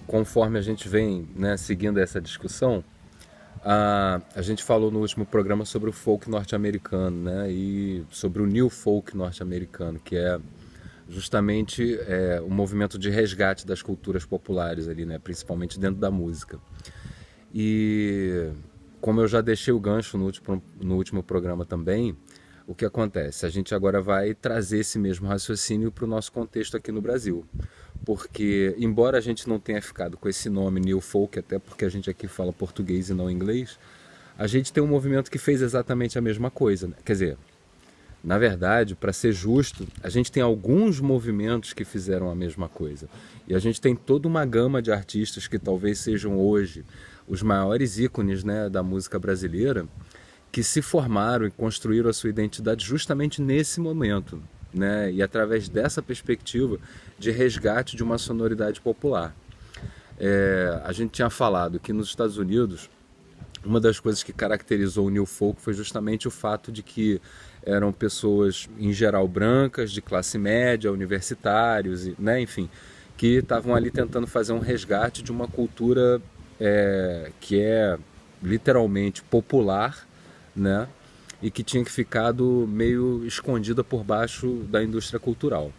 conforme a gente vem, né, seguindo essa discussão, a gente falou no último programa sobre o folk norte-americano, né, e sobre o new folk norte-americano, que é justamente o movimento de resgate das culturas populares ali, né, principalmente dentro da música. E como eu já deixei o gancho no último programa também, o que acontece? A gente agora vai trazer esse mesmo raciocínio para o nosso contexto aqui no Brasil. Porque, embora a gente não tenha ficado com esse nome New Folk, até porque a gente aqui fala português e não inglês, a gente tem um movimento que fez exatamente a mesma coisa, né? Quer dizer, na verdade, para ser justo, a gente tem alguns movimentos que fizeram a mesma coisa. E a gente tem toda uma gama de artistas que talvez sejam hoje os maiores ícones, né, da música brasileira, que se formaram e construíram a sua identidade justamente nesse momento, né, e através dessa perspectiva de resgate de uma sonoridade popular. A gente tinha falado que nos Estados Unidos uma das coisas que caracterizou o New Folk foi justamente o fato de que eram pessoas, em geral, brancas, de classe média, universitários, né, enfim, que estavam ali tentando fazer um resgate de uma cultura que é literalmente popular, né, e que tinha ficado meio escondida por baixo da indústria cultural.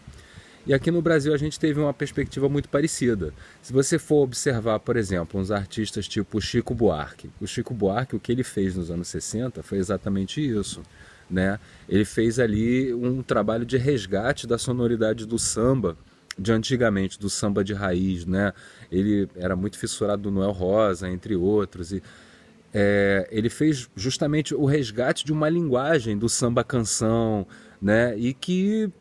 E aqui no Brasil a gente teve uma perspectiva muito parecida. Se você for observar, por exemplo, uns artistas tipo Chico Buarque. O Chico Buarque, o que ele fez nos anos 60 foi exatamente isso, né? Ele fez ali um trabalho de resgate da sonoridade do samba, de antigamente, do samba de raiz, né? Ele era muito fissurado do Noel Rosa, entre outros, e ele fez justamente o resgate de uma linguagem do samba canção, né? E que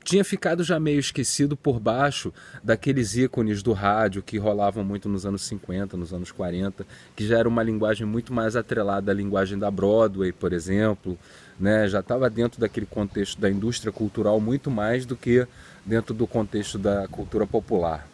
tinha ficado já meio esquecido por baixo daqueles ícones do rádio que rolavam muito nos anos 50, nos anos 40, que já era uma linguagem muito mais atrelada à linguagem da Broadway, por exemplo, né? Já estava dentro daquele contexto da indústria cultural muito mais do que dentro do contexto da cultura popular.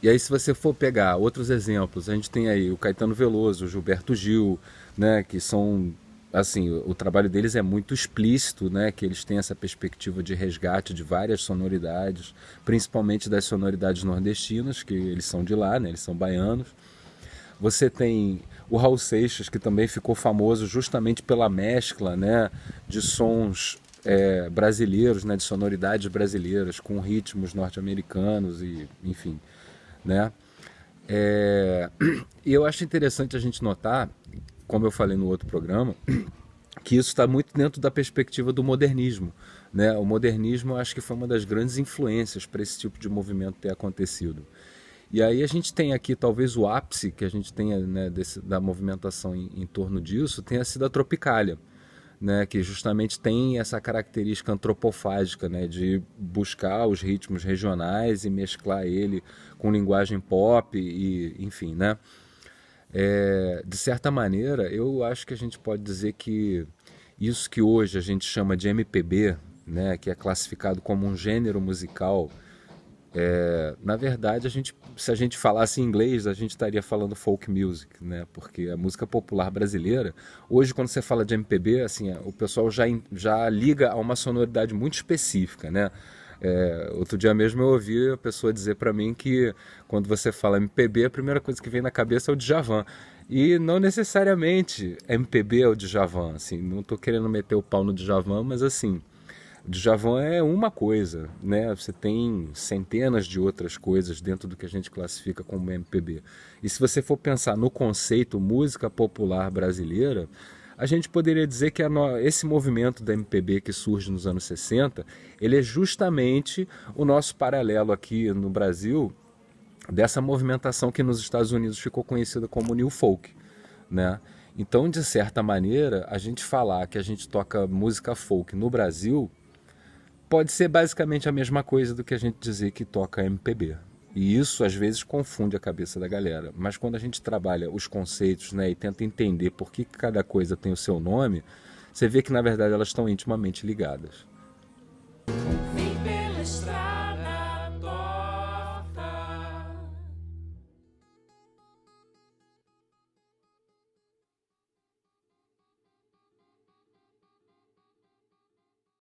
E aí, se você for pegar outros exemplos, a gente tem aí o Caetano Veloso, o Gilberto Gil, né, que são, assim, o trabalho deles é muito explícito, né, que eles têm essa perspectiva de resgate de várias sonoridades, principalmente das sonoridades nordestinas, que eles são de lá, né, eles são baianos. Você tem o Raul Seixas, que também ficou famoso justamente pela mescla, né, de sons brasileiros, né, de sonoridades brasileiras com ritmos norte-americanos e, enfim, né? E eu acho interessante a gente notar, como eu falei no outro programa, que isso está muito dentro da perspectiva do modernismo, né? O modernismo eu acho que foi uma das grandes influências para esse tipo de movimento ter acontecido. E aí a gente tem aqui talvez o ápice que a gente tenha, né, da movimentação em torno disso tenha sido a Tropicália, né, que justamente tem essa característica antropofágica, né, de buscar os ritmos regionais e mesclar ele com linguagem pop e, enfim, né? De certa maneira, eu acho que a gente pode dizer que isso que hoje a gente chama de MPB, né, que é classificado como um gênero musical, na verdade, se a gente falasse em inglês, a gente estaria falando folk music, né? Porque a música popular brasileira, hoje quando você fala de MPB, assim, o pessoal já liga a uma sonoridade muito específica, né? Outro dia mesmo eu ouvi a pessoa dizer para mim que quando você fala MPB, a primeira coisa que vem na cabeça é o Djavan. E não necessariamente MPB é o Djavan, assim, não estou querendo meter o pau no Djavan, mas assim, Djavan é uma coisa, né? Você tem centenas de outras coisas dentro do que a gente classifica como MPB. E se você for pensar no conceito música popular brasileira, a gente poderia dizer que esse movimento da MPB que surge nos anos 60, ele é justamente o nosso paralelo aqui no Brasil dessa movimentação que nos Estados Unidos ficou conhecida como New Folk, né? Então, de certa maneira, a gente falar que a gente toca música folk no Brasil pode ser basicamente a mesma coisa do que a gente dizer que toca MPB. E isso às vezes confunde a cabeça da galera. Mas quando a gente trabalha os conceitos, né, e tenta entender por que cada coisa tem o seu nome, você vê que na verdade elas estão intimamente ligadas.